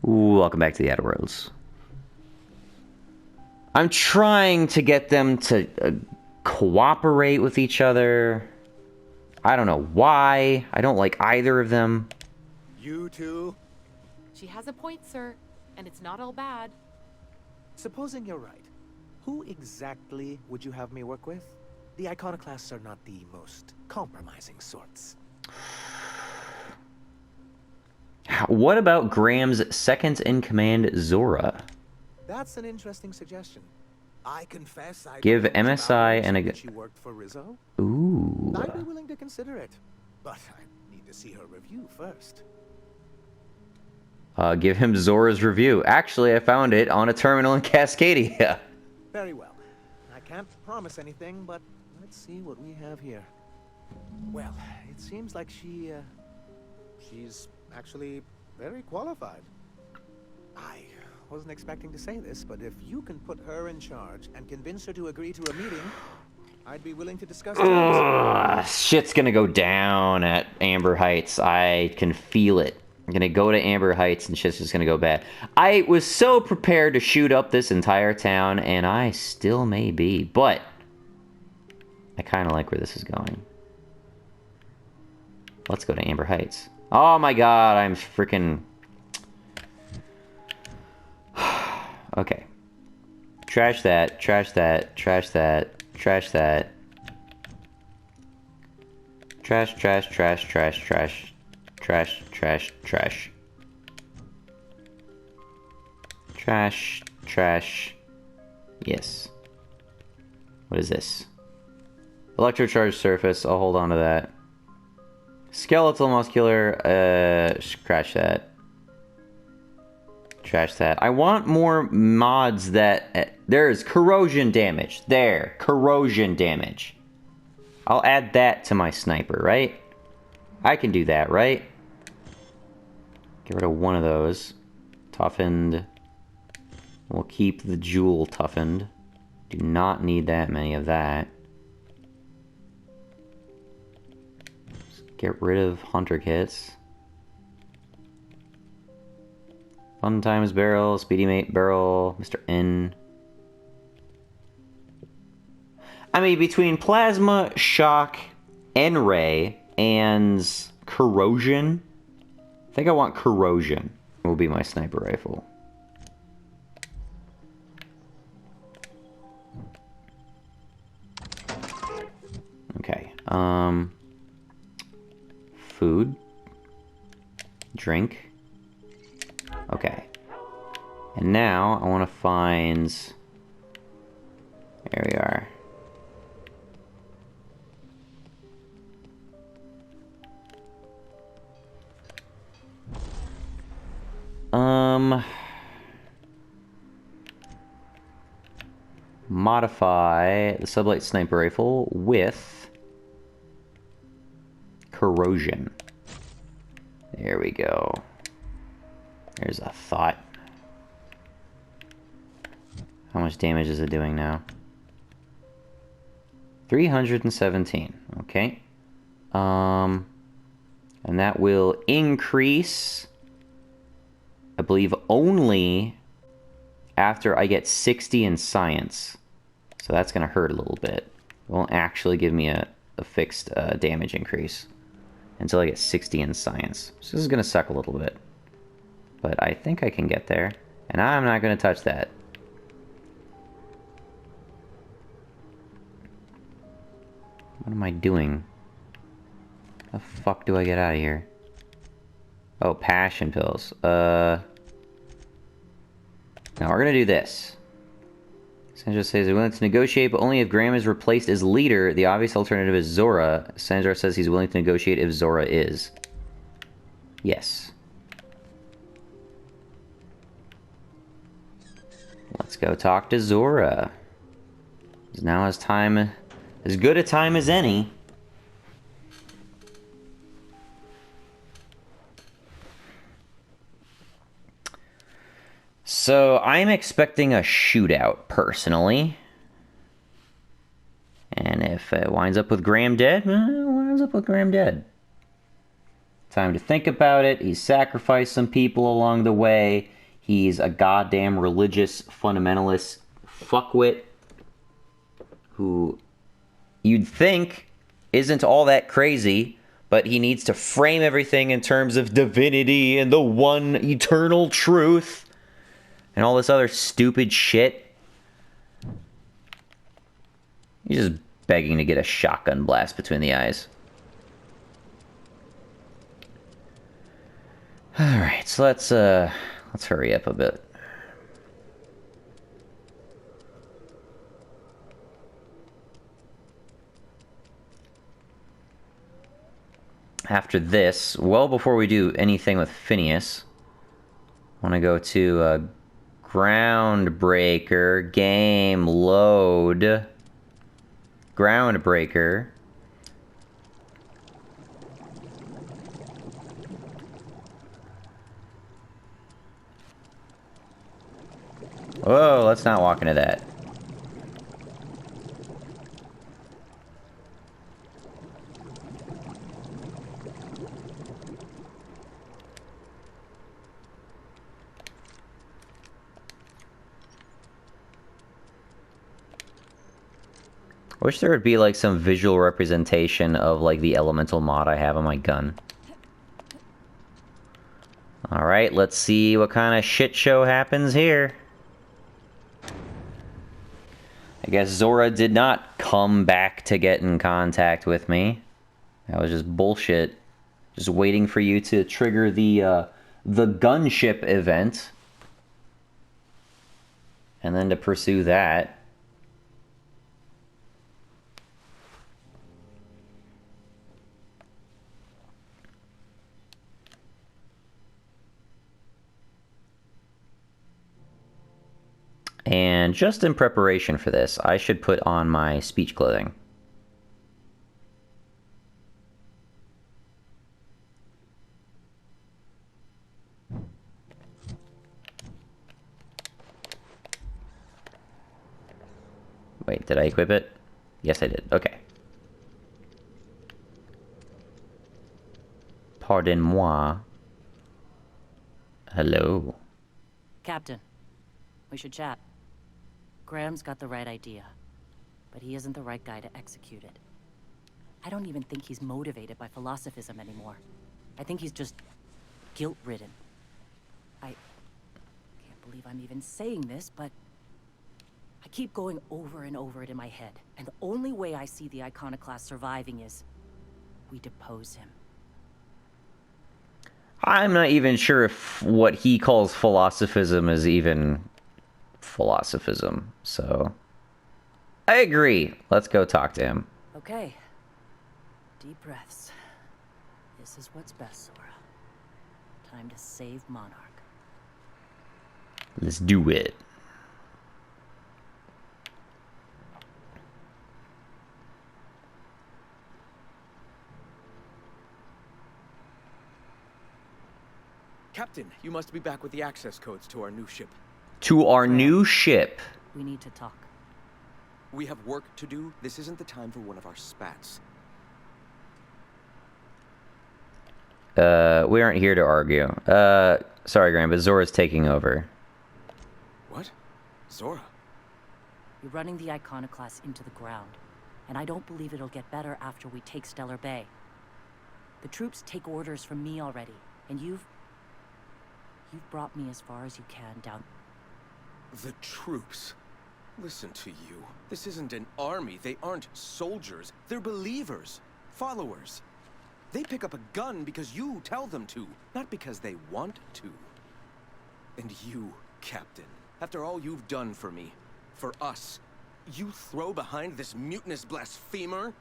Welcome back to the Outer Worlds. I'm trying to get them to cooperate with each other. I don't know why. I don't like either of them. You two? She has a point, sir, and it's not all bad. Supposing you're right, who exactly would you have me work with? The iconoclasts are not the most compromising sorts. What about Graham's second-in-command, Zora? That's an interesting suggestion. I confess I Give don't know much MSI about and that she worked for Rizzo. Ooh. I'd be willing to consider it, but I need to see her review first. Give him Zora's review. Actually, I found it on a terminal in Cascadia. Very well. I can't promise anything, but let's see what we have here. Well, it seems like she's actually very qualified. I wasn't expecting to say this, but if you can put her in charge and convince her to agree to a meeting, I'd be willing to discuss terms. Shit's gonna go down at Amber Heights. I can feel it. I'm gonna go to Amber Heights and shit's just gonna go bad. I was so prepared to shoot up this entire town, and I still may be, but I kind of like where this is going. Let's go to Amber Heights. Oh my god, I'm freaking... Okay. Trash that, trash that, trash that, trash that. Trash, trash, trash, trash, trash. Trash, trash, trash. Trash, trash. Yes. What is this? Electrocharged surface, I'll hold on to that. Skeletal muscular, scratch that. Trash that. I want more mods that... there's corrosion damage. There. Corrosion damage. I'll add that to my sniper, right? I can do that, right? Get rid of one of those. Toughened. We'll keep the jewel toughened. Do not need that many of that. Get rid of hunter kits. Fun times barrel, speedy mate barrel, Mr. N. I mean, between plasma, shock, N-ray, and corrosion. I think I want corrosion. Will be my sniper rifle. Okay. Food. Drink. Okay. And now I want to find... There we are. Modify the sublight sniper rifle with corrosion. There we go. There's a thought. How much damage is it doing now? 317. Okay. And that will increase, I believe, only after I get 60 in science. So that's going to hurt a little bit. It won't actually give me a fixed damage increase until I get 60 in science. So this is going to suck a little bit. But I think I can get there. And I'm not going to touch that. What am I doing? How the fuck do I get out of here? Oh, passion pills. Now we're gonna do this. Sandra says he's willing to negotiate, but only if Graham is replaced as leader. The obvious alternative is Zora. Sandra says he's willing to negotiate if Zora is. Yes. Let's go talk to Zora. Now is time, as good a time as any. So, I'm expecting a shootout, personally. And if it winds up with Graham dead, it winds up with Graham dead. time to think about it. He's sacrificed some people along the way. He's a goddamn religious fundamentalist fuckwit who you'd think isn't all that crazy, but he needs to frame everything in terms of divinity and the one eternal truth and all this other stupid shit. He's just begging to get a shotgun blast between the eyes. Alright, so let's hurry up a bit. After this, well before we do anything with Phineas, I want to go to Groundbreaker, game load, Groundbreaker. Whoa, let's not walk into that. I wish there would be like some visual representation of like the elemental mod I have on my gun. Alright, let's see what kind of shit show happens here. I guess Zora did not come back to get in contact with me. That was just bullshit. Just waiting for you to trigger the gunship event. And then to pursue that. And just in preparation for this, I should put on my speech clothing. Wait, did I equip it? Yes, I did. Okay. Pardon-moi. Hello. Captain, we should chat. Graham's got the right idea, but he isn't the right guy to execute it. I don't even think he's motivated by philosophism anymore. I think he's just guilt-ridden. I can't believe I'm even saying this, but I keep going over and over it in my head, and the only way I see the Iconoclast surviving is we depose him. I'm not even sure if what he calls philosophism is even philosophism, so I agree. Let's go talk to him. Okay. Deep breaths. This is what's best, Sora. Time to save Monarch. Let's do it. Captain, you must be back with the access codes to our new ship. To our new ship. We need to talk. We have work to do. This isn't the time for one of our spats. We aren't here to argue. Sorry, Graham, but Zora's taking over. What? Zora? You're running the Iconoclast into the ground, and I don't believe it'll get better after we take Stellar Bay. The troops take orders from me already, and you've brought me as far as you can down. The troops? Listen to you. This isn't an army. They aren't soldiers. They're believers. Followers. They pick up a gun because you tell them to, not because they want to. And you, Captain, after all you've done for me, for us, you throw behind this mutinous blasphemer?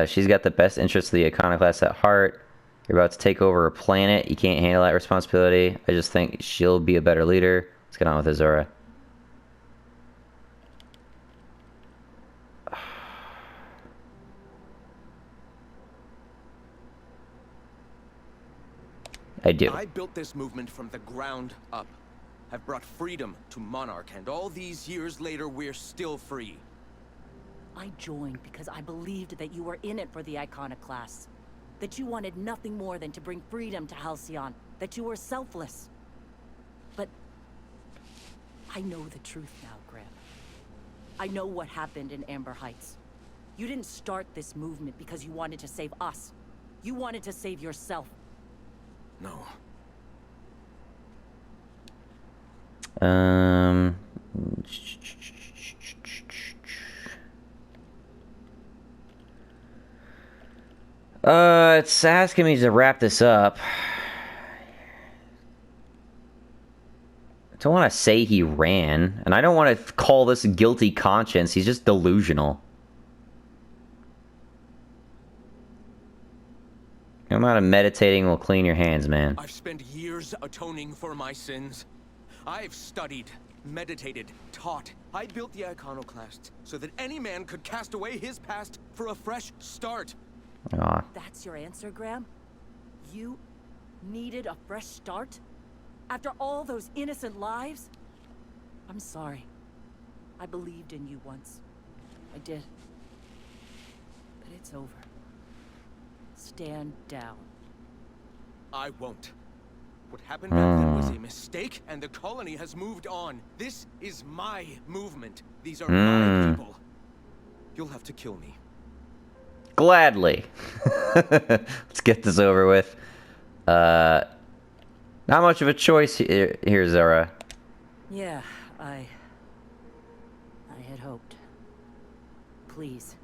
She's got the best interests of the Iconoclast at heart. You're about to take over a planet. You can't handle that responsibility. I just think she'll be a better leader. Let's get on with it, Zora. I do. I built this movement from the ground up. I've brought freedom to Monarch, and all these years later, we're still free. I joined because I believed that you were in it for the Iconoclasts. That you wanted nothing more than to bring freedom to Halcyon. That you were selfless. But I know the truth now, Graham. I know what happened in Amber Heights. You didn't start this movement because you wanted to save us. You wanted to save yourself. No. It's asking me to wrap this up. I don't want to say he ran, and I don't want to call this a guilty conscience. He's just delusional. No amount of meditating will clean your hands, man. I've spent years atoning for my sins. I've studied, meditated, taught. I built the Iconoclasts so that any man could cast away his past for a fresh start. Aw. That's your answer, Graham? You needed a fresh start? After all those innocent lives? I'm sorry. I believed in you once. I did. But it's over. Stand down. I won't. What happened back then was a mistake, and the colony has moved on. This is my movement. These are my people. You'll have to kill me. Gladly. Let's get this over with. Not much of a choice here, Zara. Yeah, I had hoped. Please,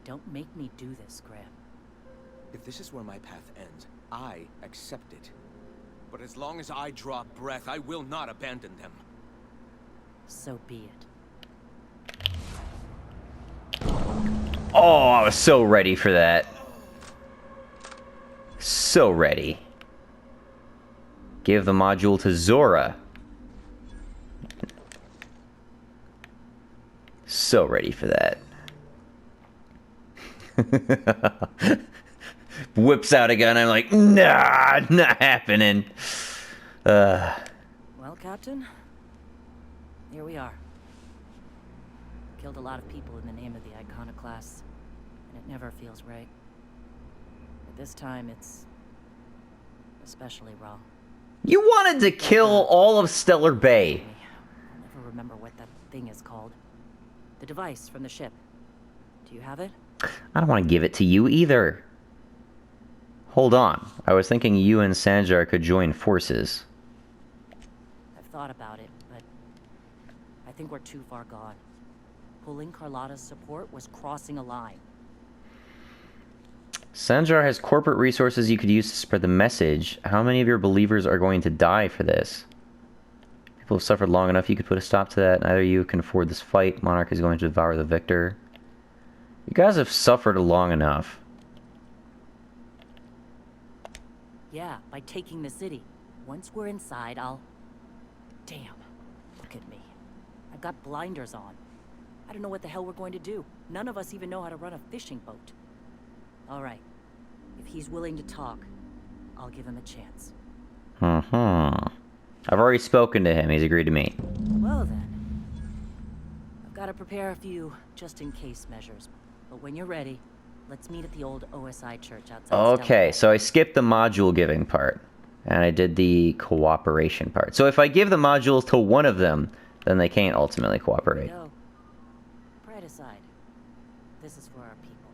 don't make me do this, Graham. If this is where my path ends, I accept it. But as long as I draw breath, I will not abandon them. So be it. Oh, I was so ready for that. So ready. Give the module to Zora. So ready for that. Whips out a gun. I'm like, nah, not happening. Well, Captain, here we are. Killed a lot of people in the name of the Iconoclasts, and it never feels right. But this time, it's especially wrong. You wanted to kill all of Stellar Bay. I'll never remember what that thing is called. The device from the ship. Do you have it? I don't want to give it to you either. Hold on. I was thinking you and Sanjar could join forces. I've thought about it, but I think we're too far gone. Pulling Carlotta's support was crossing a line. Sanjar has corporate resources you could use to spread the message. How many of your believers are going to die for this? People have suffered long enough. You could put a stop to that. Neither of you can afford this fight. Monarch is going to devour the victor. You guys have suffered long enough. Yeah, by taking the city. Once we're inside, I'll... Damn. Look at me. I've got blinders on. I don't know what the hell we're going to do. None of us even know how to run a fishing boat. All right. If he's willing to talk, I'll give him a chance. I've already spoken to him. He's agreed to meet. Well then. I've got to prepare a few just-in-case measures. But when you're ready, let's meet at the old OSI church outside. Okay, so I skipped the module giving part. And I did the cooperation part. So if I give the modules to one of them, then they can't ultimately cooperate. Go. Pride aside. This is for our people.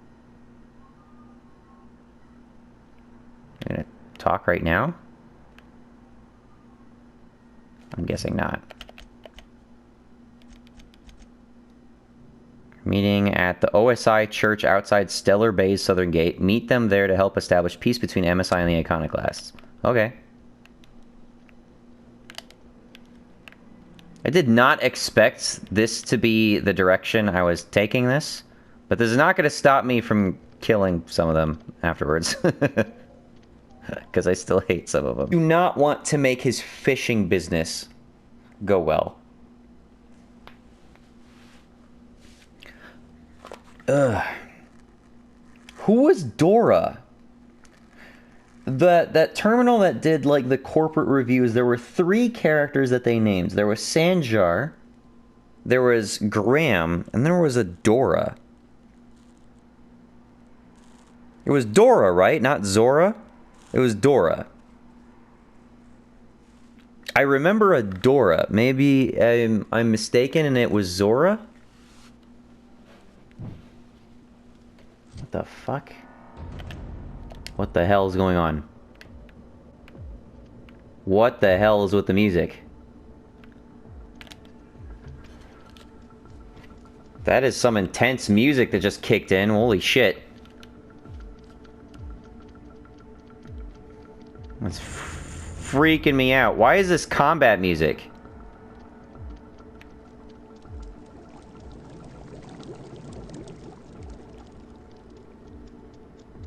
You're gonna talk right now? I'm guessing not. Meeting at the OSI church outside Stellar Bay's southern gate. Meet them there to help establish peace between MSI and the Iconoclasts. Okay. I did not expect this to be the direction I was taking this, but this is not going to stop me from killing some of them afterwards. Because I still hate some of them. Do not want to make his fishing business go well. Ugh. Who was Dora? That terminal that did like the corporate reviews, there were 3 characters that they named. There was Sanjar, there was Graham, and there was a Dora. It was Dora, right? Not Zora? It was Dora. I remember a Dora. Maybe I'm mistaken and it was Zora? What the fuck? What the hell is going on? What the hell is with the music? That is some intense music that just kicked in. Holy shit. That's freaking me out. Why is this combat music?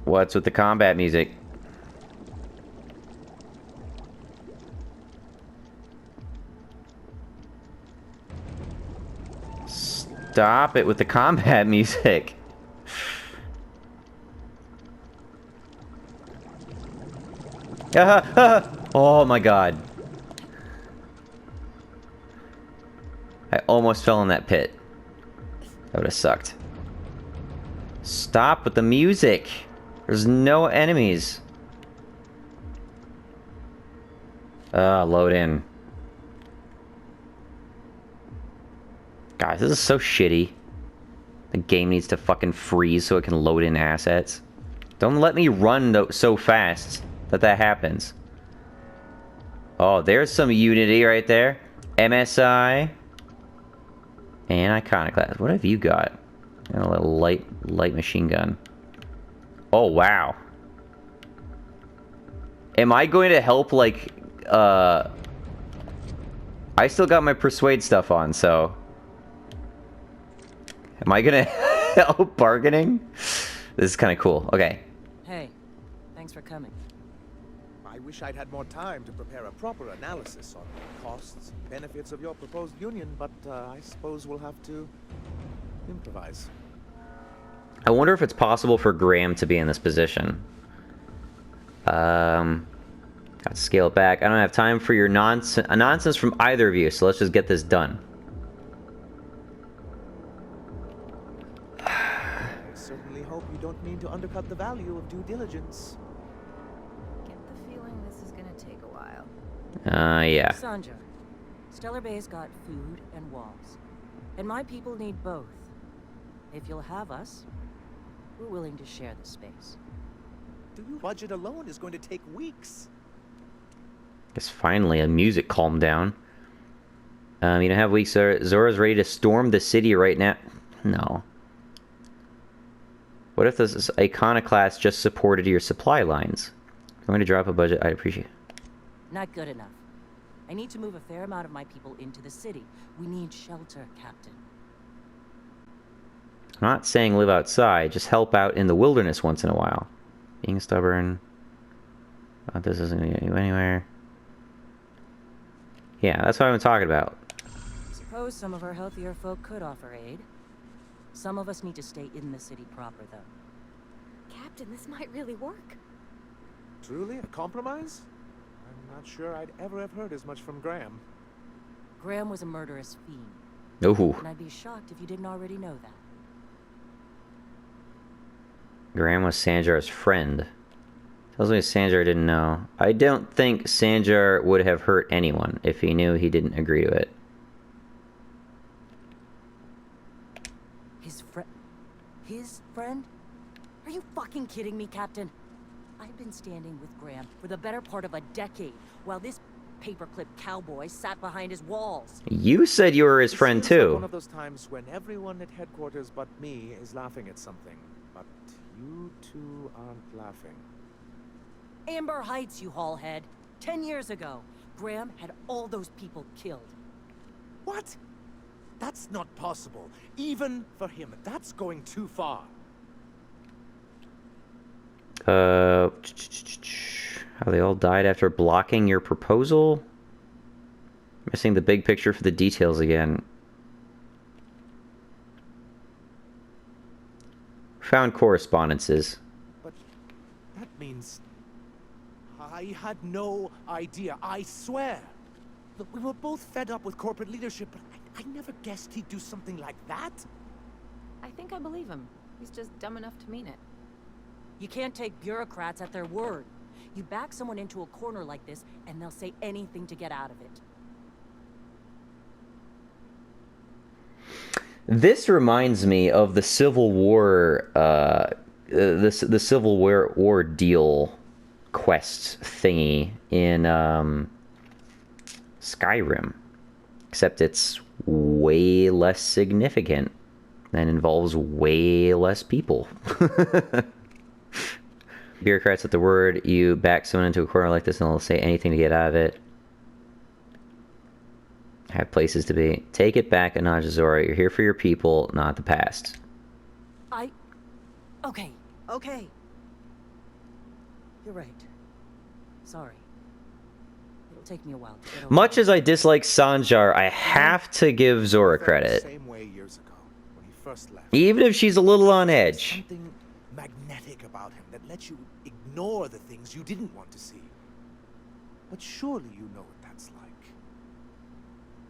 What's with the combat music? Stop it with the combat music. Oh my god. I almost fell in that pit. That would have sucked. Stop with the music. There's no enemies. Load in. Guys, this is so shitty. The game needs to fucking freeze so it can load in assets. Don't let me run so fast that happens. Oh, there's some Unity right there. MSI. And Iconoclast. What have you got? A little light machine gun. Oh, wow. Am I going to help, like, I still got my persuade stuff on, so... Am I gonna help bargaining? This is kind of cool. Okay. Hey, thanks for coming. I wish I'd had more time to prepare a proper analysis on the costs and benefits of your proposed union, but I suppose we'll have to improvise. I wonder if it's possible for Graham to be in this position. Got to scale it back. I don't have time for your nonsense from either of you, so let's just get this done. I certainly hope you don't mean to undercut the value of due diligence. Get the feeling this is gonna take a while. Yeah. Sanja, Stellar Bay's got food and walls. And my people need both. If you'll have us, we're willing to share the space. Budget alone is going to take weeks. Guess finally a music calmed down. You don't have weeks. Zora's ready to storm the city right now. No. What if this Iconoclast just supported your supply lines? I'm going to drop a budget. I'd appreciate it. Not good enough. I need to move a fair amount of my people into the city. We need shelter, Captain. I'm not saying live outside. Just help out in the wilderness once in a while. Being stubborn. This isn't going to get you anywhere. Yeah, that's what I'm talking about. Suppose some of our healthier folk could offer aid. Some of us need to stay in the city proper, though. Captain, this might really work. Truly a compromise? I'm not sure I'd ever have heard as much from Graham. Graham was a murderous fiend. Ooh. And I'd be shocked if you didn't already know that. Graham was Sanjar's friend. Tells me Sanjar didn't know. I don't think Sanjar would have hurt anyone if he knew he didn't agree to it. His friend? Are you fucking kidding me, Captain? I've been standing with Graham for the better part of a decade, while this paperclip cowboy sat behind his walls. You said you were his friend It seems like too. one of those times when everyone at headquarters but me is laughing at something, but you two aren't laughing. Amber Heights, you haulhead. 10 years ago, Graham had all those people killed. What? That's not possible. Even for him, that's going too far. How they all died after blocking your proposal? Missing the big picture for the details again. Found correspondences. But that means I had no idea, I swear. Look, we were both fed up with corporate leadership, but I never guessed he'd do something like that. I think I believe him. He's just dumb enough to mean it. You can't take bureaucrats at their word. You back someone into a corner like this, and they'll say anything to get out of it. This reminds me of the Civil War, the Civil War deal quest thingy in Skyrim, except it's way less significant and involves way less people. Bureaucrats at the word, you back someone into a corner like this and they'll say anything to get out of it. Have places to be. Take it back, Anaja Zora. You're here for your people, not the past. Okay. You're right. Sorry. It'll take me a while to get over Much as I dislike Sanjar, I have to give Zora credit. Same way years ago, when he first left. Even if she's a little on edge. Something magnetic about him that lets you ignore the things you didn't want to see. But surely you know what that's like.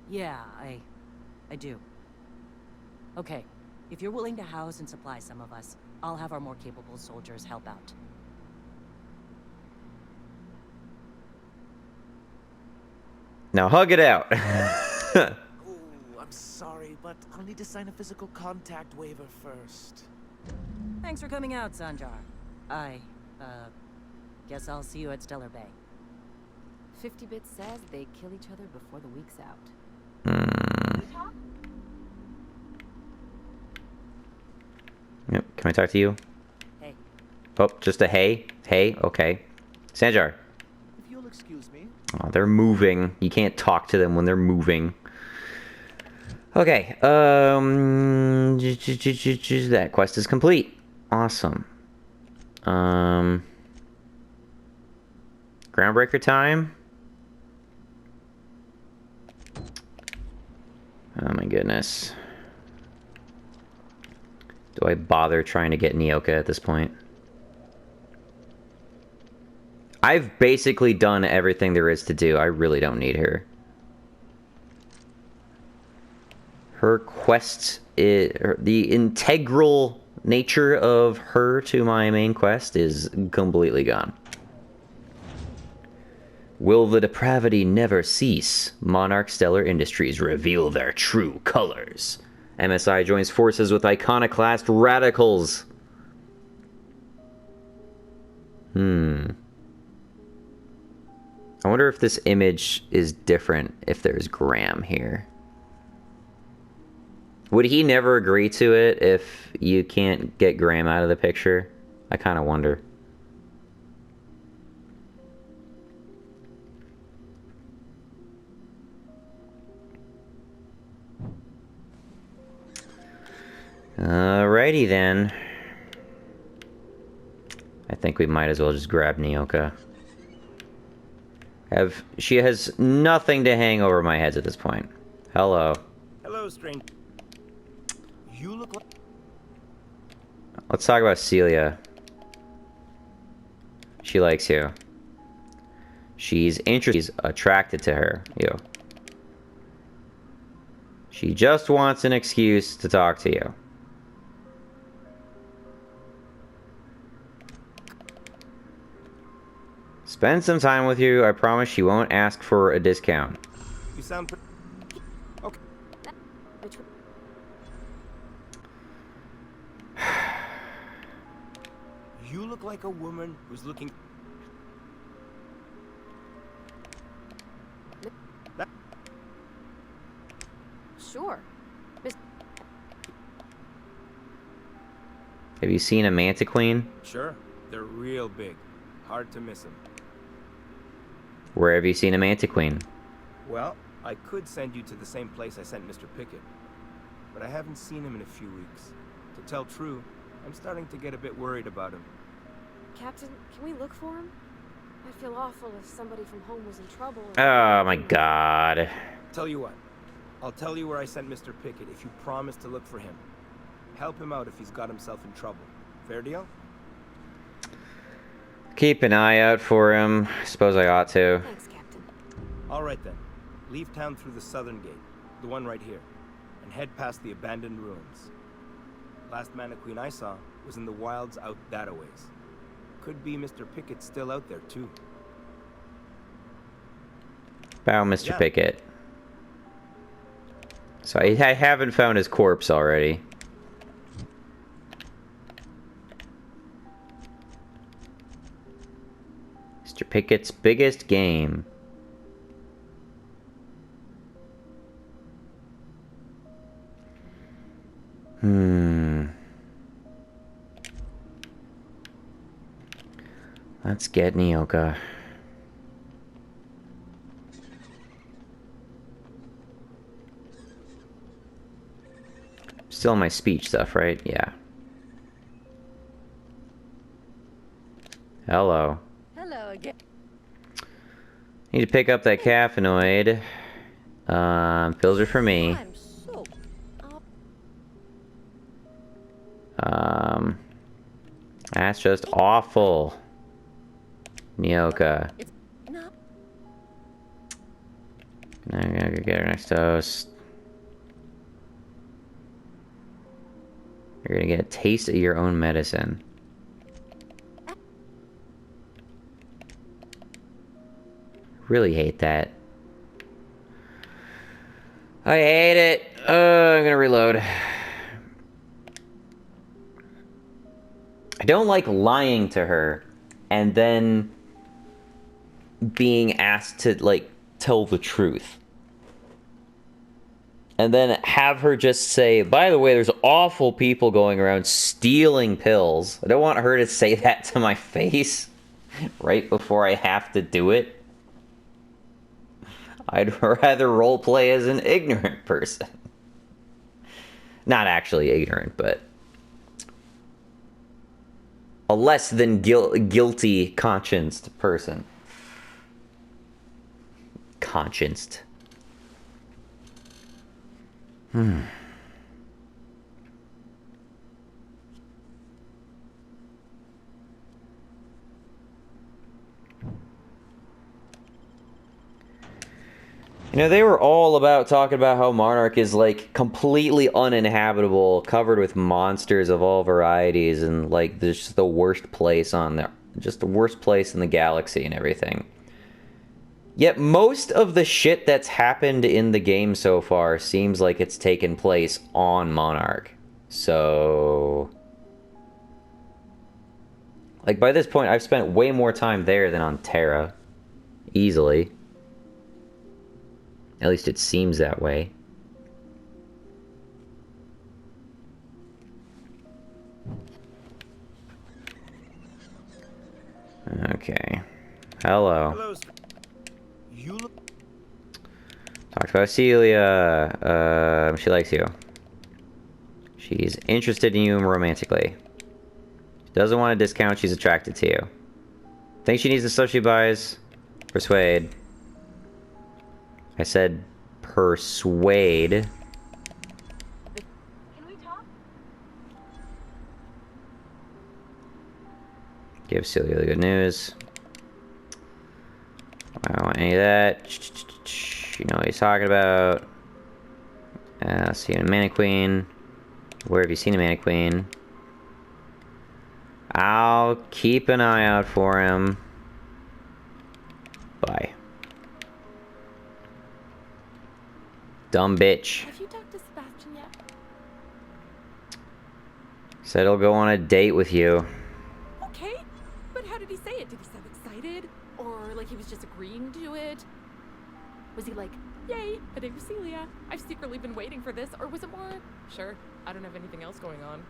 Yeah, I do. Okay, if you're willing to house and supply some of us, I'll have our more capable soldiers help out. Now hug it out. Oh, I'm sorry, but I'll need to sign a physical contact waiver first. Thanks for coming out, Sanjar. Guess I'll see you at Stellar Bay. 50-bit says they kill each other before the week's out. Yep. Can I talk to you? Hey. Oh, just a hey? Hey? Okay. Sanjar. If you'll excuse me. Oh, they're moving. You can't talk to them when they're moving. Okay. That quest is complete. Awesome. Groundbreaker time? Oh my goodness. Do I bother trying to get Nyoka at this point? I've basically done everything there is to do. I really don't need her. Her quest, the integral nature of her to my main quest is completely gone. Will the depravity never cease? Monarch Stellar Industries reveal their true colors. MSI joins forces with iconoclast radicals. I wonder if this image is different if there's Graham here. Would he never agree to it if you can't get Graham out of the picture? I kind of wonder. Alrighty then. I think we might as well just grab Nyoka. She has nothing to hang over my heads at this point. Hello. Hello, stranger. You look like... Let's talk about Celia. She likes you. She's interested. She's attracted to her. You. She just wants an excuse to talk to you. Spend some time with you. I promise she won't ask for a discount. You sound... Okay. You look like a woman who's looking... Sure. Have you seen a Mantiqueen? Sure. They're real big. Hard to miss them. Where have you seen a Mantiqueen? Well, I could send you to the same place I sent Mr. Pickett. But I haven't seen him in a few weeks. To tell true, I'm starting to get a bit worried about him. Captain, can we look for him? I'd feel awful if somebody from home was in trouble. Oh my god. Tell you what. I'll tell you where I sent Mr. Pickett if you promise to look for him. Help him out if he's got himself in trouble. Fair deal? Keep an eye out for him. Suppose I ought to. Thanks, Captain. All right then. Leave town through the southern gate, the one right here, and head past the abandoned ruins. Last mannequin I saw was in the wilds out that-a-ways. Could be Mr. Pickett still out there, too. About Mr. Yeah. Pickett. So I haven't found his corpse already. Mr. Pickett's biggest game. Let's get Nyoka. Still my speech stuff, right? Yeah. Hello. Hello again. Need to pick up that caffeinoid. Pills are for me. I'm so... That's just awful. Nyoka. It's not... Now I gotta get her next toast. You're gonna get a taste of your own medicine. Really hate that. I hate it. I'm gonna reload. I don't like lying to her and then being asked to, like, tell the truth. And then have her just say, by the way, there's awful people going around stealing pills. I don't want her to say that to my face right before I have to do it. I'd rather roleplay as an ignorant person. Not actually ignorant, but a less than guilty conscienced person. Conscienced. You know, they were all about talking about how Monarch is, like, completely uninhabitable, covered with monsters of all varieties, and, like, there's just the worst place on there. Just the worst place in the galaxy and everything. Yet most of the shit that's happened in the game so far seems like it's taken place on Monarch. So... like, by this point, I've spent way more time there than on Terra. Easily. At least it seems that way. Okay. Hello. Hello, sir. You look... Talked about Celia. She likes you. She's interested in you romantically. She doesn't want a discount, she's attracted to you. Think she needs the stuff she buys? Persuade. I said persuade. Can we talk? Give Celia the good news. I don't want any of that. You know what he's talking about. See a mannequin. Where have you seen a mannequin? I'll keep an eye out for him. Bye. Dumb bitch. Have you talked to Sebastian yet? Said he'll go on a date with you. Okay, but how did he say it? Did he sound excited? Or like he was just agreeing to it? Was he like, yay, a date with Celia? I've secretly been waiting for this. Or was it more, sure, I don't have anything else going on?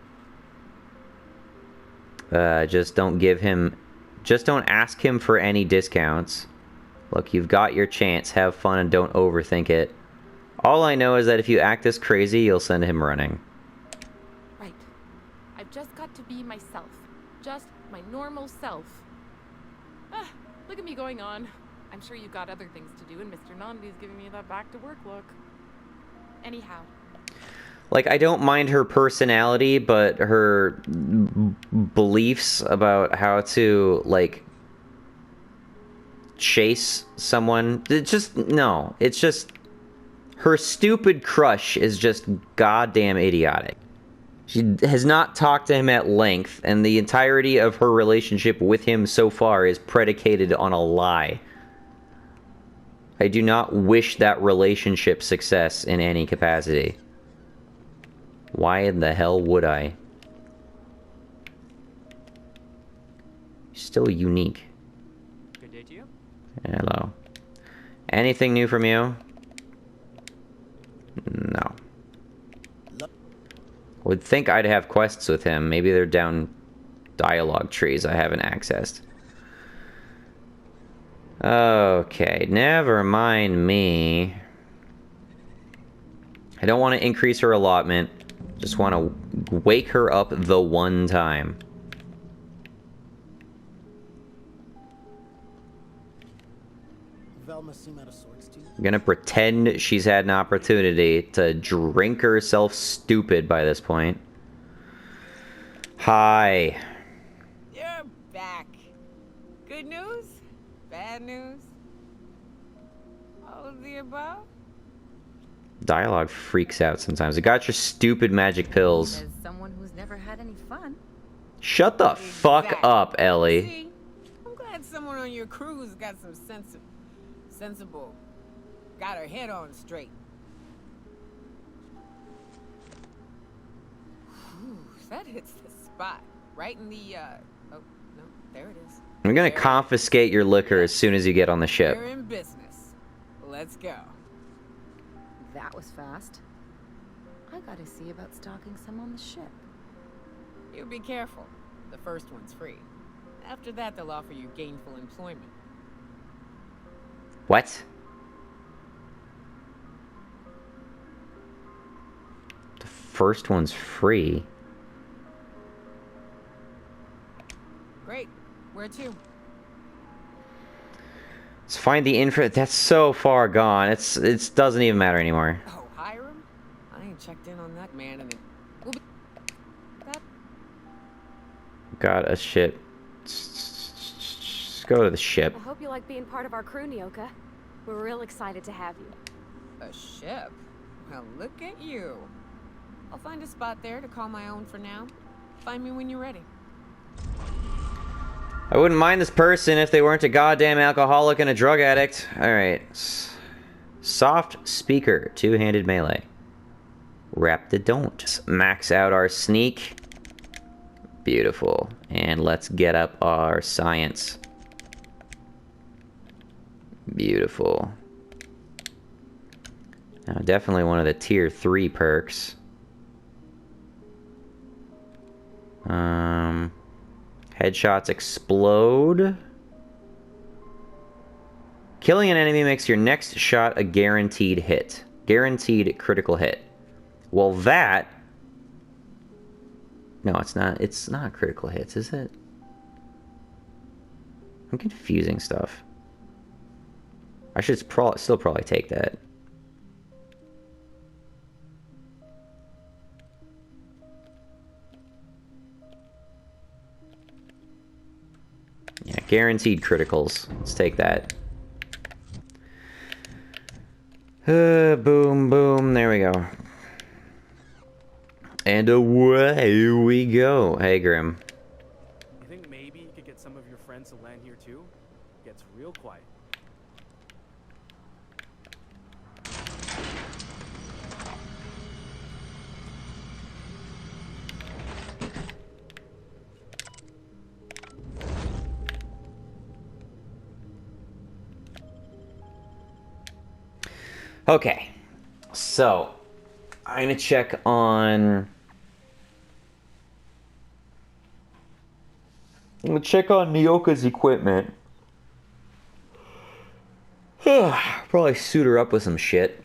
Just don't ask him for any discounts. Look, you've got your chance. Have fun and don't overthink it. All I know is that if you act this crazy, you'll send him running. Right. I've just got to be myself. Just my normal self. Ah, look at me going on. I'm sure you've got other things to do, and Mr. Nandi's giving me that back-to-work look. Anyhow. Like, I don't mind her personality, but her beliefs about how to, like, chase someone. It's just, no. It's just, her stupid crush is just goddamn idiotic. She has not talked to him at length, and the entirety of her relationship with him so far is predicated on a lie. I do not wish that relationship success in any capacity. Why in the hell would I? Still unique. Good day to you. Hello. Anything new from you? No. Would think I'd have quests with him. Maybe they're down dialogue trees I haven't accessed. Okay, never mind me. I don't want to increase her allotment. Just want to wake her up the one time. I'm gonna pretend she's had an opportunity to drink herself stupid by this point. Hi. You're back. Good news? Bad news? All of the above? Dialogue freaks out sometimes. I got your stupid magic pills. As someone who's never had any fun. Shut the fuck up, Ellie. See, I'm glad someone on your crew's got some sensible. Got her head on straight. Whew, that hits the spot. Right in the, oh, no, there it is. I'm gonna confiscate your liquor as soon as you get on the ship. We're in business. Let's go. That was fast. I gotta see about stocking some on the ship. You be careful. The first one's free. After that, they'll offer you gainful employment. What? The first one's free. Great. Where to? Let's find the info. That's so far gone. It doesn't even matter anymore. Oh, Hiram? I ain't checked in on that man and we'll be... That... Got a ship. Let's go to the ship. I hope you like being part of our crew, Nyoka. We're real excited to have you. A ship? Well, look at you. I'll find a spot there to call my own for now. Find me when you're ready. I wouldn't mind this person if they weren't a goddamn alcoholic and a drug addict. Alright. Soft speaker. Two-handed melee. Raptidont. Max out our sneak. Beautiful. And let's get up our science. Beautiful. Now, definitely one of the tier 3 perks. Headshots explode. Killing an enemy makes your next shot a guaranteed hit. Guaranteed critical hit. Well, that... No, it's not. It's not critical hits, is it? I'm confusing stuff. I should still probably take that. Yeah, guaranteed criticals. Let's take that. Boom, boom. There we go. And away we go. Hey, Grim. You think maybe you could get some of your friends to land here too? It gets real quiet. Okay, so I'm gonna check on. I'm gonna check on Nyoka's equipment. Probably suit her up with some shit.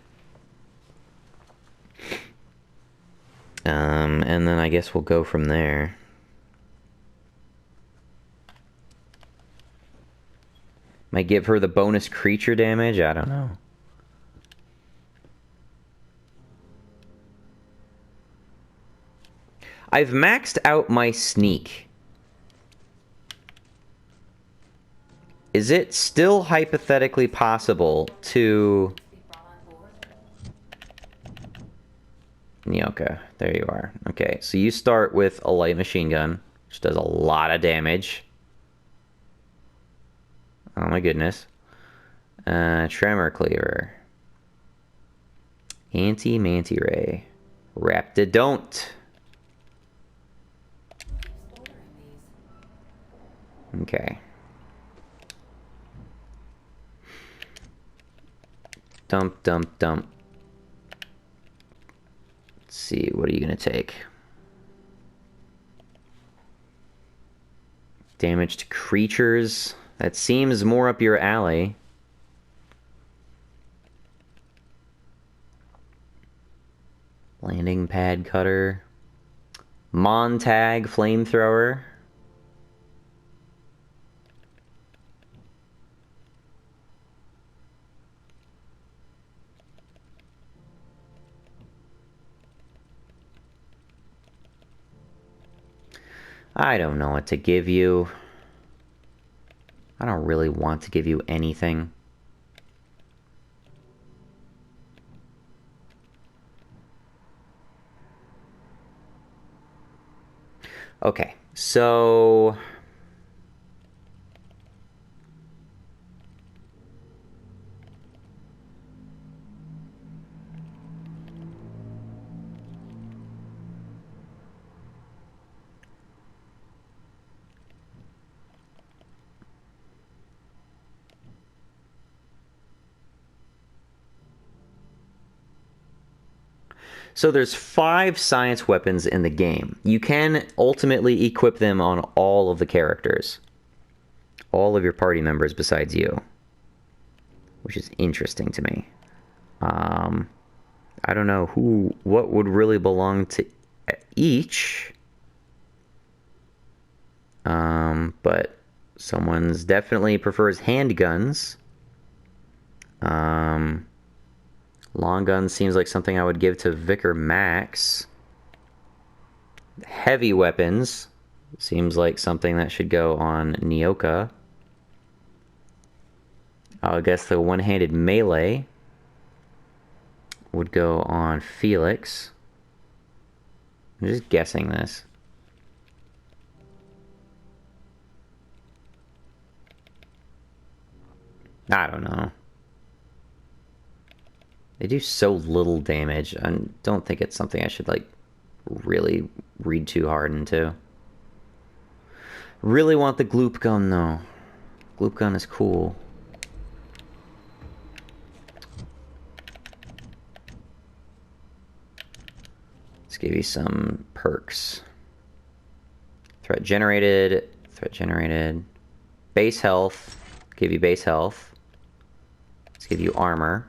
And then I guess we'll go from there. Might give her the bonus creature damage, I don't know. I've maxed out my sneak. is it still hypothetically possible to... Nyoka, there you are. Okay, so you start with a light machine gun, which does a lot of damage. Oh my goodness. Tremor Cleaver. Anti-Manti Ray. Raptidont. Okay. Dump, dump, dump. Let's see, what are you gonna take? Damage to creatures. That seems more up your alley. Landing pad cutter. Montag flamethrower. I don't know what to give you. I don't really want to give you anything. Okay, so... So there's 5 science weapons in the game. You can ultimately equip them on all of the characters. All of your party members besides you. Which is interesting to me. I don't know what would really belong to each. But someone's definitely prefers handguns. Long gun seems like something I would give to Vicar Max. Heavy weapons seems like something that should go on Nyoka. I guess the one-handed melee would go on Felix. I'm just guessing this. I don't know. They do so little damage. I don't think it's something I should, like, really read too hard into. Really want the gloop gun, though. Gloop gun is cool. Let's give you some perks. Threat generated. Threat generated. Base health. Give you base health. Let's give you armor.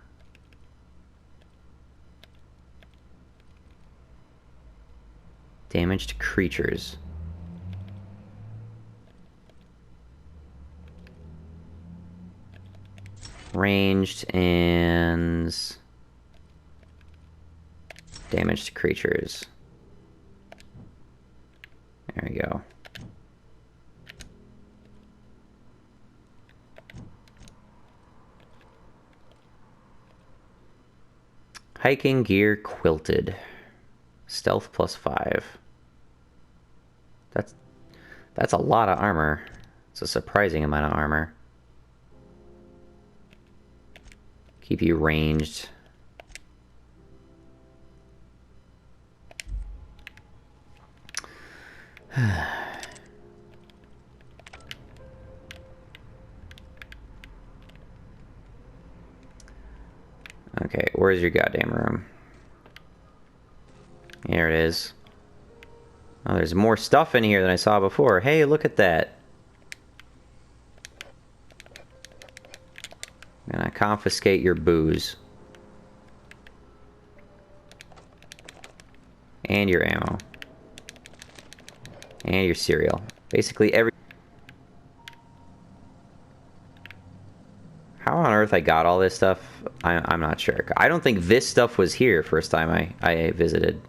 Damage to creatures. Ranged and damage to creatures. There we go. Hiking gear quilted. Stealth +5. That's a lot of armor. It's a surprising amount of armor. Keep you ranged. Okay, where's your goddamn room? Here it is. Oh, there's more stuff in here than I saw before. Hey, look at that. I'm gonna confiscate your booze. And your ammo. And your cereal. Basically every... How on earth I got all this stuff, I'm not sure. I don't think this stuff was here first time I visited.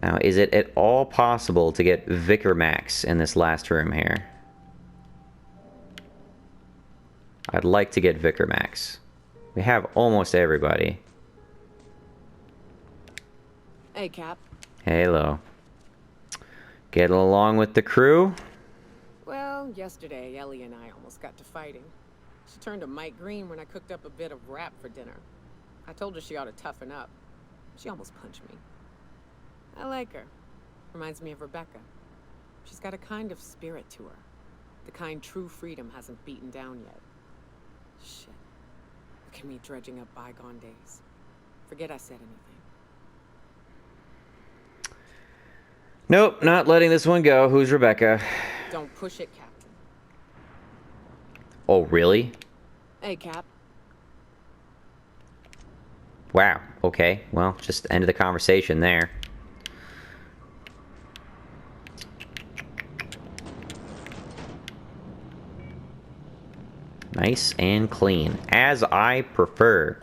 Now, is it at all possible to get Vicar Max in this last room here? I'd like to get Vicar Max. We have almost everybody. Hey, Cap. Hello. Getting along with the crew? Well, yesterday, Ellie and I almost got to fighting. She turned to Mike Green when I cooked up a bit of wrap for dinner. I told her she ought to toughen up. She almost punched me. I like her. Reminds me of Rebecca. She's got a kind of spirit to her. The kind true freedom hasn't beaten down yet. Shit. Look at me dredging up bygone days. Forget I said anything. Nope, not letting this one go. Who's Rebecca? Don't push it, Captain. Oh, really? Hey, Cap. Wow. Okay. Well, just ended the conversation there. Nice and clean, as I prefer.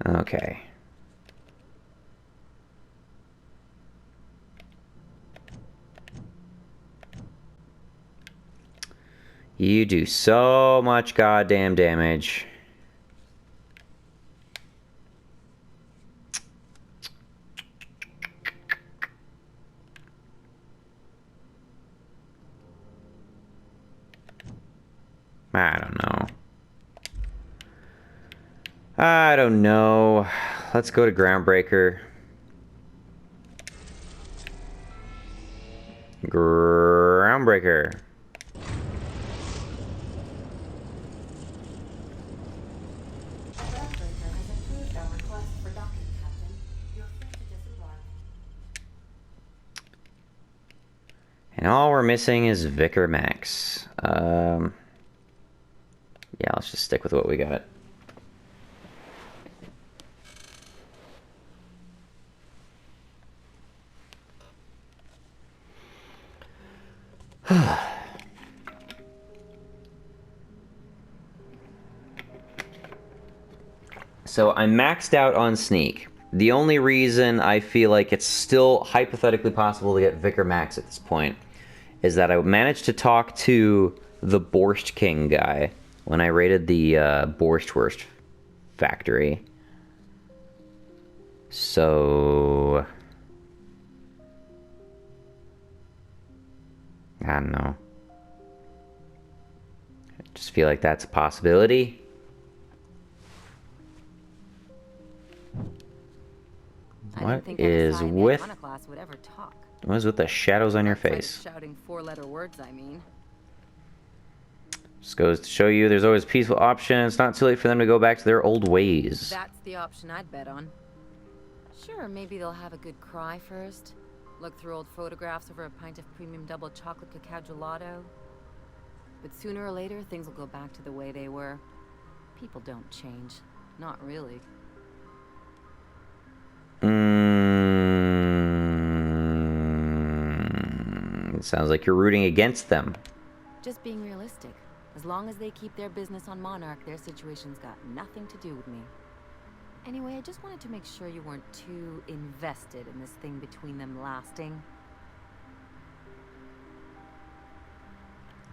Okay. You do so much goddamn damage. I don't know. I don't know. Let's go to Groundbreaker. Groundbreaker. And all we're missing is Vicar Max. Yeah, let's just stick with what we got. So I'm maxed out on sneak. The only reason I feel like it's still hypothetically possible to get Vicar Max at this point is that I managed to talk to the Borscht King guy when I raided the Borschtwurst factory. So I don't know. I just feel like that's a possibility. What is with the shadows on your face? Shouting four-letter words, I mean. Just goes to show you there's always a peaceful option. It's not too late for them to go back to their old ways. That's the option I'd bet on. Sure, maybe they'll have a good cry first. Look through old photographs over a pint of premium double chocolate cacao gelato. But sooner or later, things will go back to the way they were. People don't change. Not really. It sounds like you're rooting against them. Just being realistic. As long as they keep their business on Monarch, their situation's got nothing to do with me. Anyway, I just wanted to make sure you weren't too invested in this thing between them lasting.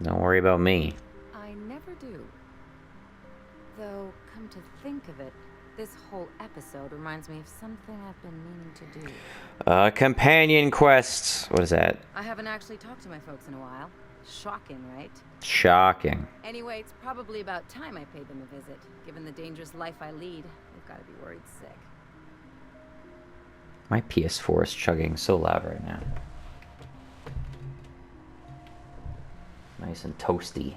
Don't worry about me. I never do. Though, come to think of it, this whole episode reminds me of something I've been meaning to do. Companion quests. What is that? I haven't actually talked to my folks in a while. Shocking, right? Shocking. Anyway, it's probably about time I paid them a visit. Given the dangerous life I lead, they've got to be worried sick. My PS4 is chugging so loud right now. Nice and toasty.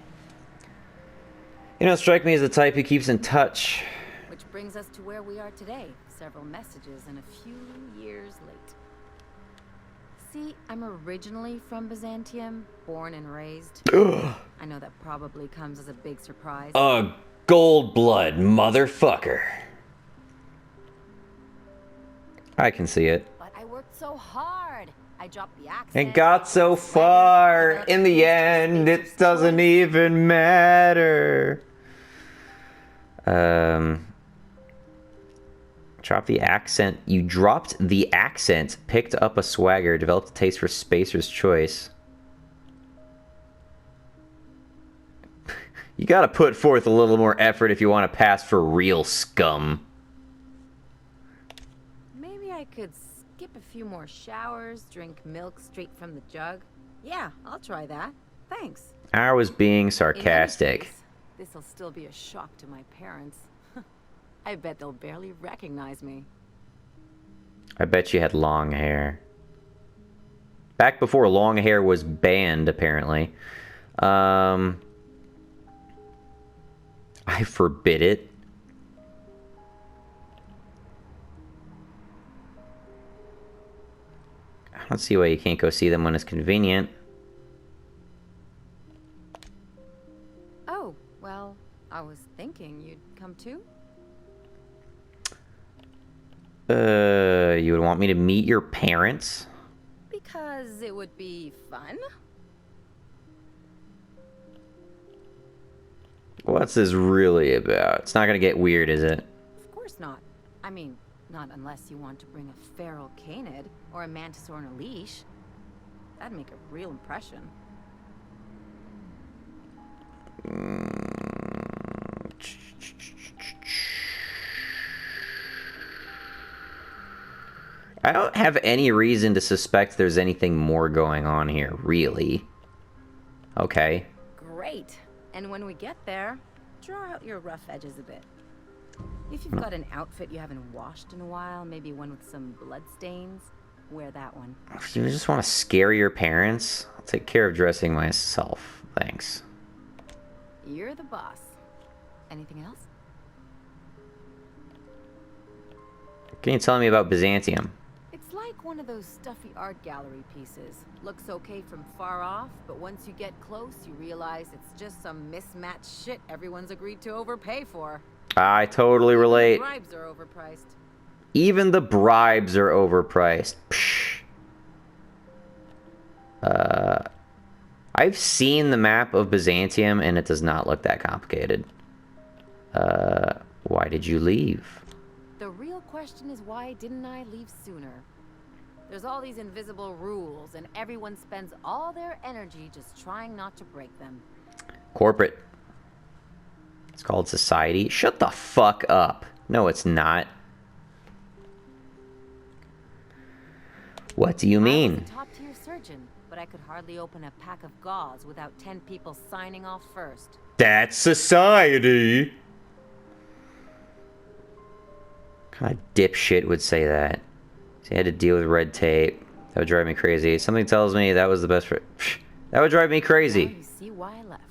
You don't strike me as the type who keeps in touch. Which brings us to where we are today. Several messages and a few years late. See, I'm originally from Byzantium, born and raised. I know that probably comes as a big surprise. A gold blood motherfucker. I can see it. But I worked so hard. I dropped the accent. It got so far. In the end, it doesn't even matter. Drop the accent. You dropped the accent, picked up a swagger, developed a taste for Spacer's Choice. You gotta put forth a little more effort if you want to pass for real scum. Maybe I could skip a few more showers, drink milk straight from the jug. Yeah, I'll try that. Thanks. I was being sarcastic. This'll still be a shock to my parents. I bet they'll barely recognize me. I bet you had long hair. Back before long hair was banned, apparently. I forbid it. I don't see why you can't go see them when it's convenient. Oh, well, I was thinking you'd come too? You would want me to meet your parents? Because it would be fun? What's this really about? It's not gonna get weird, is it? Of course not. I mean, not unless you want to bring a feral canid or a mantis on a leash. That'd make a real impression. I don't have any reason to suspect there's anything more going on here, really. Okay. Great. And when we get there, draw out your rough edges a bit. If you've got an outfit you haven't washed in a while, maybe one with some blood stains, wear that one. You just want to scare your parents? I'll take care of dressing myself. Thanks. You're the boss. Anything else? Can you tell me about Byzantium? It's like one of those stuffy art gallery pieces. Looks okay from far off, but once you get close, you realize it's just some mismatched shit everyone's agreed to overpay for. I totally relate. The bribes are overpriced. Even the bribes are overpriced. Psh. I've seen the map of Byzantium, and it does not look that complicated. Why did you leave? The real question is, why didn't I leave sooner? There's all these invisible rules, and everyone spends all their energy just trying not to break them. Corporate. It's called society. Shut the fuck up. No, it's not. What do you mean? I was a top-tier surgeon, but I could hardly open a pack of gauze without 10 people signing off first. That's society. What kind of dipshit would say that? So you had to deal with red tape. That would drive me crazy. Something tells me that was the best for... That would drive me crazy. Now you see why I left.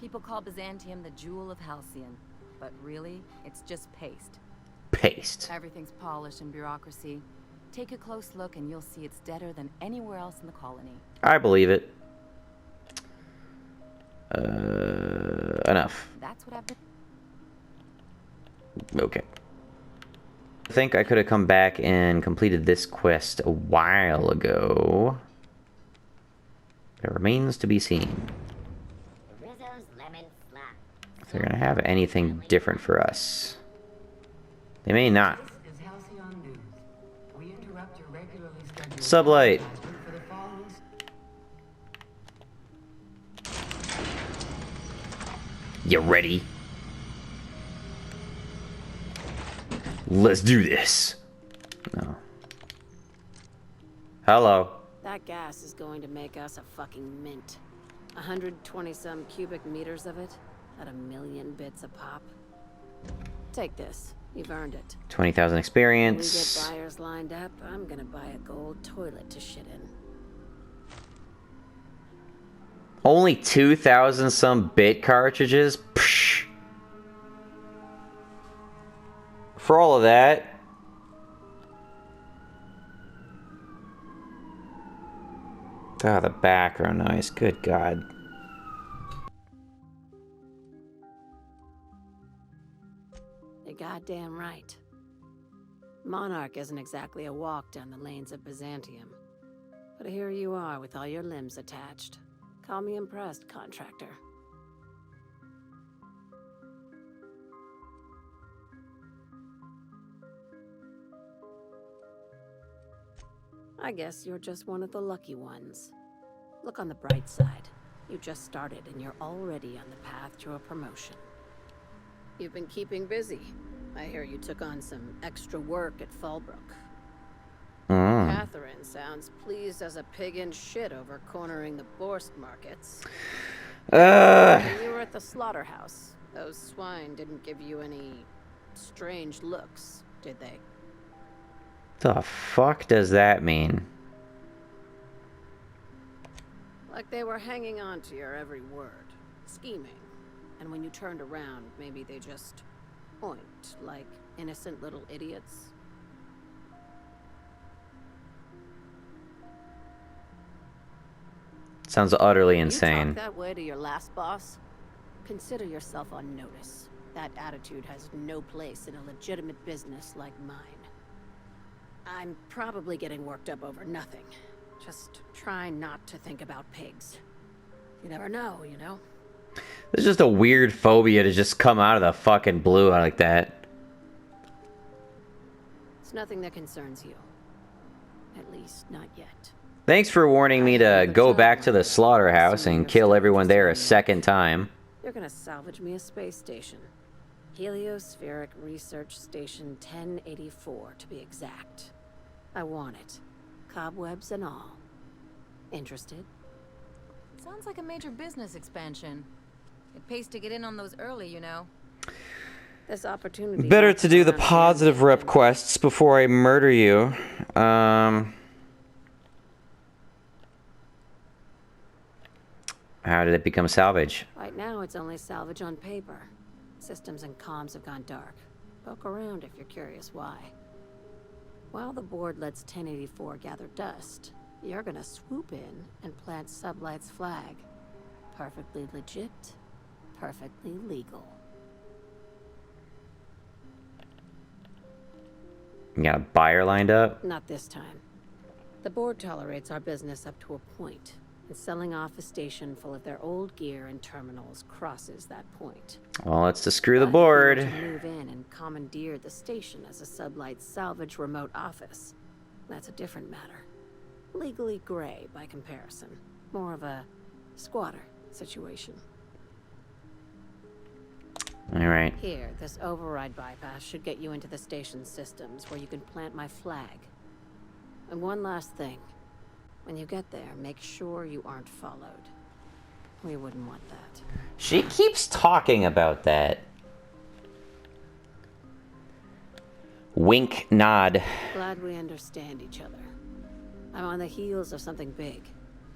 People call Byzantium the jewel of Halcyon, but really, it's just paste. Paste. Everything's polished and bureaucracy. Take a close look and you'll see it's deader than anywhere else in the colony. I believe it. Enough. That's what I've been... Okay. I think I could have come back and completed this quest a while ago. It remains to be seen if they're gonna have anything different for us. They may not. Sublight. You ready? Let's do this. No. Hello. That gas is going to make us a fucking mint. 120-some cubic meters of it, at 1,000,000 bits a pop. Take this. You've earned it. 20,000 When we experience. get buyers lined up, I'm gonna buy a gold toilet to shit in. Only 2,000 some bit cartridges? Psh. For all of that. Ah, the background noise. Good God. You're goddamn right. Monarch isn't exactly a walk down the lanes of Byzantium. But here you are with all your limbs attached. Call me impressed, contractor. I guess you're just one of the lucky ones. Look on the bright side. You just started and you're already on the path to a promotion. You've been keeping busy. I hear you took on some extra work at Fallbrook. Catherine sounds pleased as a pig in shit over cornering the Borst markets. When you were at the slaughterhouse, those swine didn't give you any strange looks, did they? The fuck does that mean? Like they were hanging on to your every word, scheming. And when you turned around, maybe they just point like innocent little idiots. Sounds utterly You insane. talk that way to your last boss? Consider yourself on notice. That attitude has no place in a legitimate business like mine. I'm probably getting worked up over nothing. Just try not to think about pigs. You never know, you know? It's just a weird phobia to just come out of the fucking blue like that. It's nothing that concerns you. At least, not yet. Thanks for warning me to go back to the slaughterhouse and kill everyone there a second time. You're gonna salvage me a space station. Heliospheric Research Station 1084, to be exact. I want it. Cobwebs and all. Interested? Sounds like a major business expansion. It pays to get in on those early, you know. This opportunity... Better to do the positive rep quests before I murder you. How did it become salvage? Right now, it's only salvage on paper. Systems and comms have gone dark. Poke around if you're curious why. While the board lets 1084 gather dust, you're gonna swoop in and plant Sublight's flag. Perfectly legit, perfectly legal. You got a buyer lined up? Not this time. The board tolerates our business up to a point, and selling off a station full of their old gear and terminals crosses that point. Well, it's to screw the But board. if we were to move in and commandeer the station as a Sublight salvage remote office, that's a different matter. Legally gray by comparison. More of a squatter situation. Alright. Here, this override bypass should get you into the station's systems where you can plant my flag. And one last thing. When you get there, make sure you aren't followed. We wouldn't want that. She keeps talking about that. Wink, nod. Glad we understand each other. I'm on the heels of something big.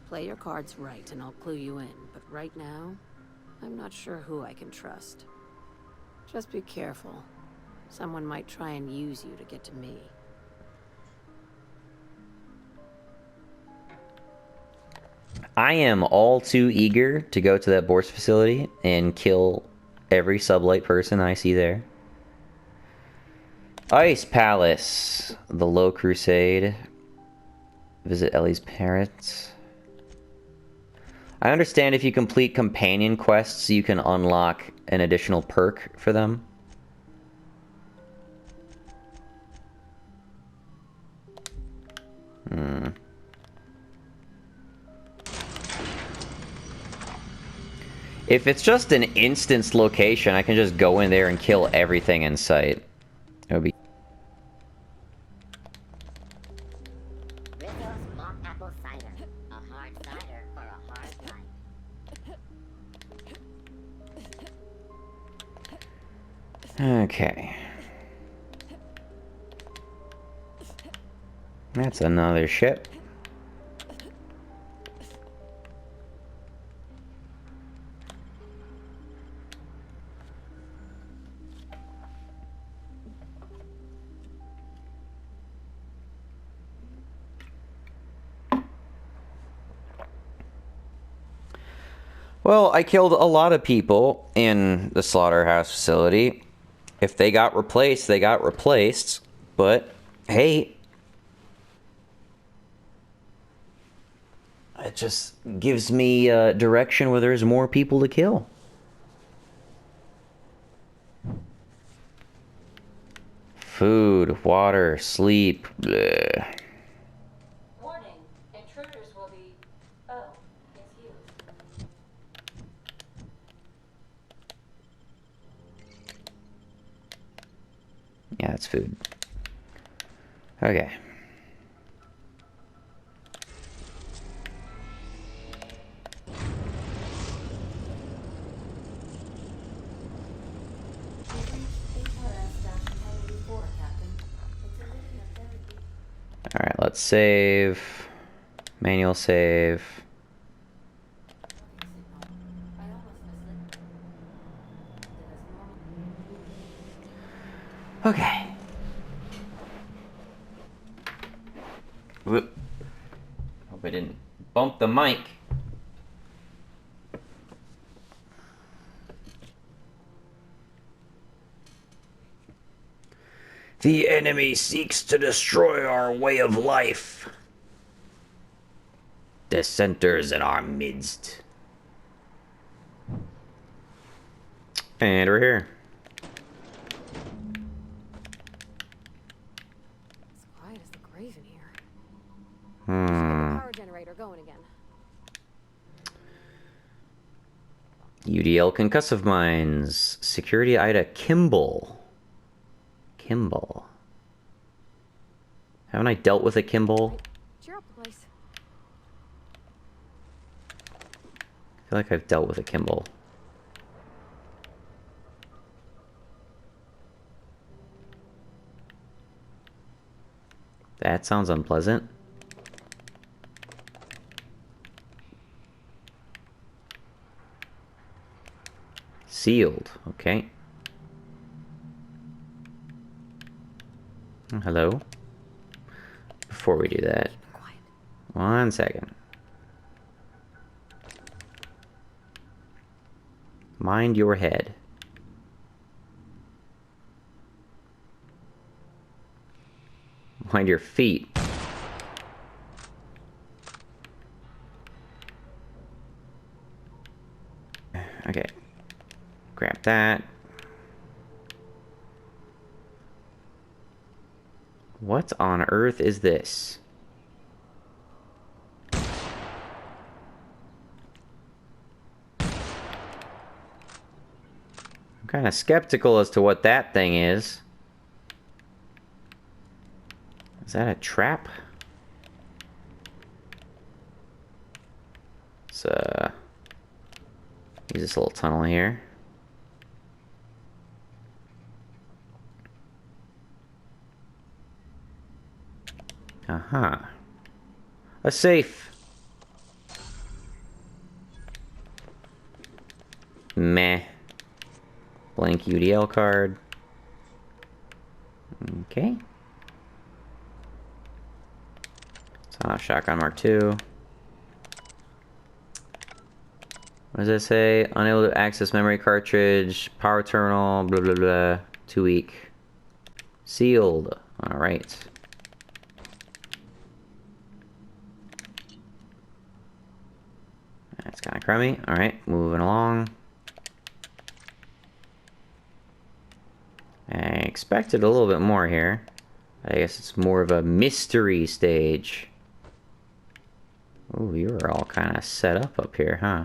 Play your cards right and I'll clue you in. But right now, I'm not sure who I can trust. Just be careful. Someone might try and use you to get to me. I am all too eager to go to that Borst facility and kill every Sublight person I see there. Ice Palace. The Low Crusade. Visit Ellie's parents. I understand if you complete companion quests, you can unlock an additional perk for them. If it's just an instance location, I can just go in there and kill everything in sight. It would be... Rizzo's malt apple cider. A hard cider for a hard life. Okay. That's another ship. Well, I killed a lot of people in the slaughterhouse facility. If they got replaced, they got replaced. But Hey. It just gives me direction where there's more people to kill. Food, water, sleep. Bleh. Warning, intruders will be... Oh, it's you. Yeah, it's food. Okay. Alright, let's save. Manual save. Okay. Whoop. Hope I didn't bump the mic. The enemy seeks to destroy our way of life. Dissenters in our midst. And we're here. It's quiet as the grave in here. Power generator going again. UDL concussive mines. Security Ida Kimball. Kimball. Haven't I dealt with a Kimball? Cheer up the place. I feel like I've dealt with a Kimball. That sounds unpleasant. Sealed. Okay. Hello. Before we do that, one second. Mind your head. Mind your feet. Okay. Grab that. What on earth is this? I'm kind of skeptical as to what that thing is. Is that a trap? Let's use this little tunnel here. Uh-huh. A safe. Meh. Blank UDL card. Okay. Shotgun Mark II. What does it say? Unable to access memory cartridge, power terminal, blah blah blah. Too weak. Sealed. Alright. That's kind of crummy. Alright, moving along. I expected a little bit more here. I guess it's more of a mystery stage. Oh, you were all kind of set up here, huh?